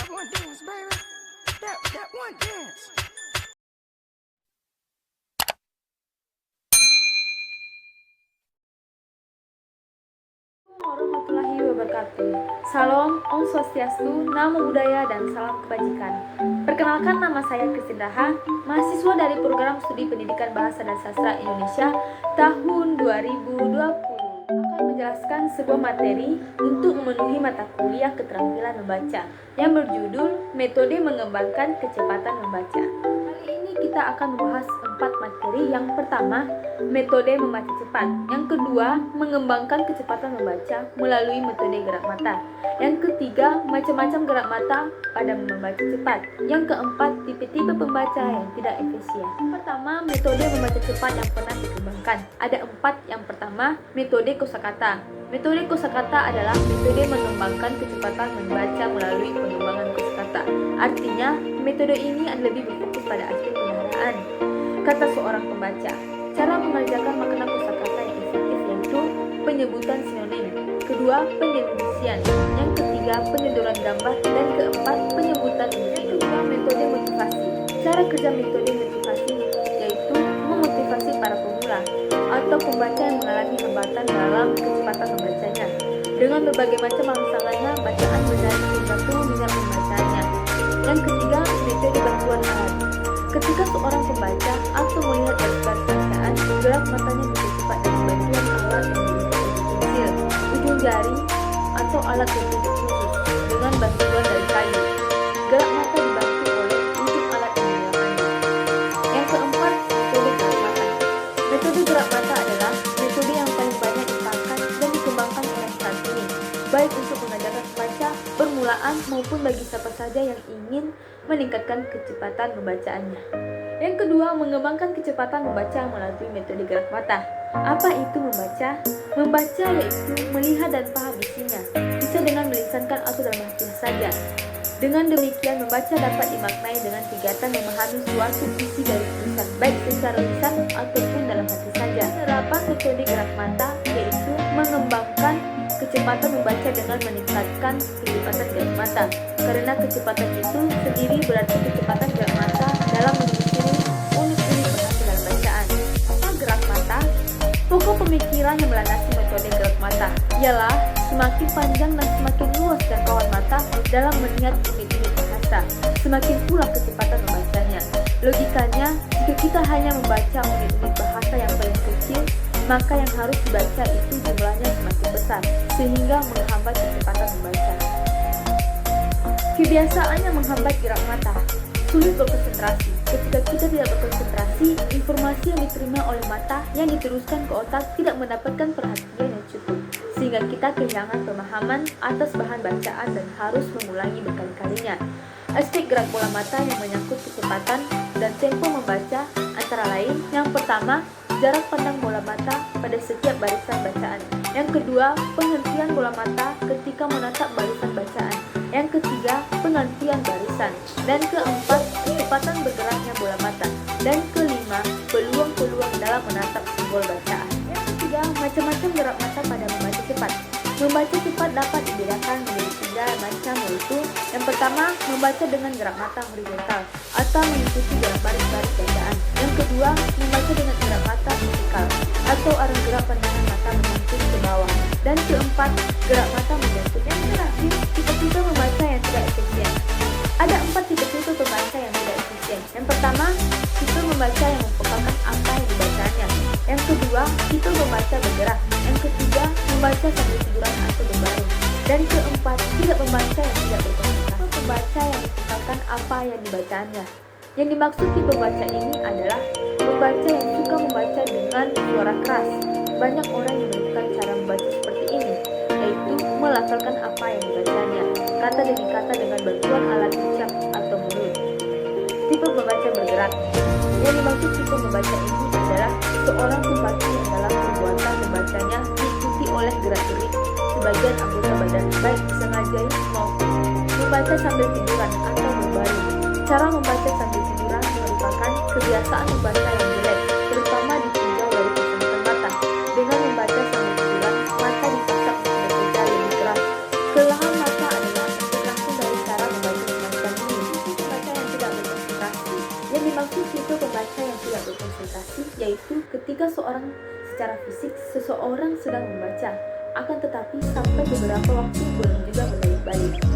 one dance, baby. That one dance. Warahmatullahi wabarakatuh. Salam, Om Swastiastu, Namo Buddhaya, dan salam kebajikan. Perkenalkan, nama saya Christine Raha, mahasiswa dari Program Studi Pendidikan Bahasa dan Sastra Indonesia tahun 2020. Akan menjelaskan sebuah materi untuk memenuhi mata kuliah keterampilan membaca yang berjudul Metode Mengembangkan Kecepatan Membaca. Kali ini kita akan membahas 4 materi. Yang pertama, metode membaca cepat. Yang kedua, mengembangkan kecepatan membaca melalui metode gerak mata. Yang ketiga, macam-macam gerak mata pada membaca cepat. Yang keempat, tipe-tipe pembaca yang tidak efisien. Pertama, metode membaca cepat yang pernah dikembangkan. Ada 4. Yang pertama, metode kosakata. Metode kosakata adalah metode mengembangkan kecepatan membaca melalui pengembangan kosakata. Artinya, metode ini lebih berfokus pada aspek penggunaan kata seorang pembaca. Cara mengerjakan makna kosakata yang efektif yaitu penyebutan sinonim, kedua pendefinisian, yang ketiga penyodoran gambar, dan keempat penyebutan emosi. Yang kedua, metode motivasi. Cara kerja metode motivasi yaitu memotivasi para pemula atau pembaca yang mengalami hambatan dalam kecepatan membacanya dengan berbagai macam rangsangannya bacaan menjadi tergantung minat pembacanya. Yang ketiga, metode bantuan alat. Ketika seorang pembaca atau melihat garis-garis bacaan, gerak matanya dipercepat dengan bantuan alat yang berupa pensil, ujung jari, atau alat penunjuk khusus dengan bantuan dari kayu. Gerak mata dibantu oleh ujung alat yang digunakannya. Yang keempat, metode gerak mata. Metode gerak mata adalah metode yang paling banyak dipakai dan dikembangkan oleh saat ini, baik untuk mengajarkan pembaca permulaan maupun bagi siapa saja yang ingin meningkatkan kecepatan membacaannya. Yang kedua, mengembangkan kecepatan membaca melalui metode gerak mata. Apa itu membaca? Membaca yaitu melihat dan paham isinya, bisa dengan melisankan atau dalam hati saja. Dengan demikian, membaca dapat dimaknai dengan kegiatan memahami suatu isi dari tulisan, baik secara lisan ataupun dalam hati saja. Penerapan metode gerak mata yaitu mengembangkan kecepatan membaca dengan meningkatkan kecepatan gerak mata. Karena kecepatan itu sendiri berarti kecepatan gerak mata dalam menyusuri unit-unit penghasilan bacaan. Apa gerak mata? Pokok pemikiran yang melandasi metode gerak mata ialah semakin panjang dan semakin luas jangkauan mata dalam melihat unit-unit bahasa, semakin pula kecepatan membacanya. Logikanya, jika kita hanya membaca unit-unit bahasa yang paling kecil, maka yang harus dibaca itu jumlahnya semakin besar, sehingga menghambat kecepatan membaca. Kebiasaan yang menghambat gerak mata. Sulit berkonsentrasi. Ketika kita tidak berkonsentrasi, informasi yang diterima oleh mata yang diteruskan ke otak tidak mendapatkan perhatian yang cukup, sehingga kita kehilangan pemahaman atas bahan bacaan dan harus mengulangi berkali-kalinya. Aspek gerak bola mata yang menyangkut kecepatan dan tempo membaca antara lain: yang pertama, jarak pandang bola mata pada setiap barisan bacaan. Yang kedua, penghentian bola mata ketika menatap barisan bacaan. Yang ketiga, penghentian barisan. Dan keempat, kecepatan bergeraknya bola mata. Dan kelima, peluang-peluang dalam menatap simbol bacaan. Yang ketiga, macam-macam gerak mata pada membaca cepat. Membaca cepat dapat dibedakan menjadi 3 macam, yaitu: yang pertama, membaca dengan gerak mata horizontal atau mengikuti gerak baris-baris bacaan. Yang kedua, membaca dengan gerak mata vertikal atau arah gerak pandangan mata menunjuk ke bawah. Dan keempat, gerak mata menjatuh. Yang terakhir, tipe-tipe membaca yang tidak efisien. Ada 4 tipe-tipe pembaca yang tidak efisien. Yang pertama, tipe membaca yang memfokuskan apa yang dibacanya. Yang kedua, tipe membaca bergerak. Yang ketiga, membaca sambil tiduran atau berbaring. Dan keempat, tidak membaca yang tidak berkonsentrasi. Pembaca yang memfokuskan apa yang dibacanya. Yang dimaksud tipe membaca ini adalah pembaca yang suka membaca dengan suara keras. Banyak orang yang melakukan cara membaca seperti ini, yaitu melafalkan apa yang dibacanya, kata demi kata dengan bantuan alat ucap atau mulut. Tipe membaca bergerak. Yang dimaksud tipe membaca ini adalah seorang pembaca yang dalam perbuatan membacanya diikuti oleh gerak-gerik sebagian anggota badan, baik disengaja maupun membaca sambil tiduran atau berbaring. Cara membaca sambil tiduran merupakan kebiasaan membaca yang jelek, terutama ditinjau dari kesemutan mata. Dengan membaca sambil tiduran, mata dipaksa untuk bekerja lebih keras. Kelelahan mata adalah efek langsung dari cara membaca dimaksud tipe pembaca yang tidak berkonsentrasi yaitu ketika secara fisik seseorang sedang membaca, akan tetapi sampai beberapa waktu belum juga balik-balik.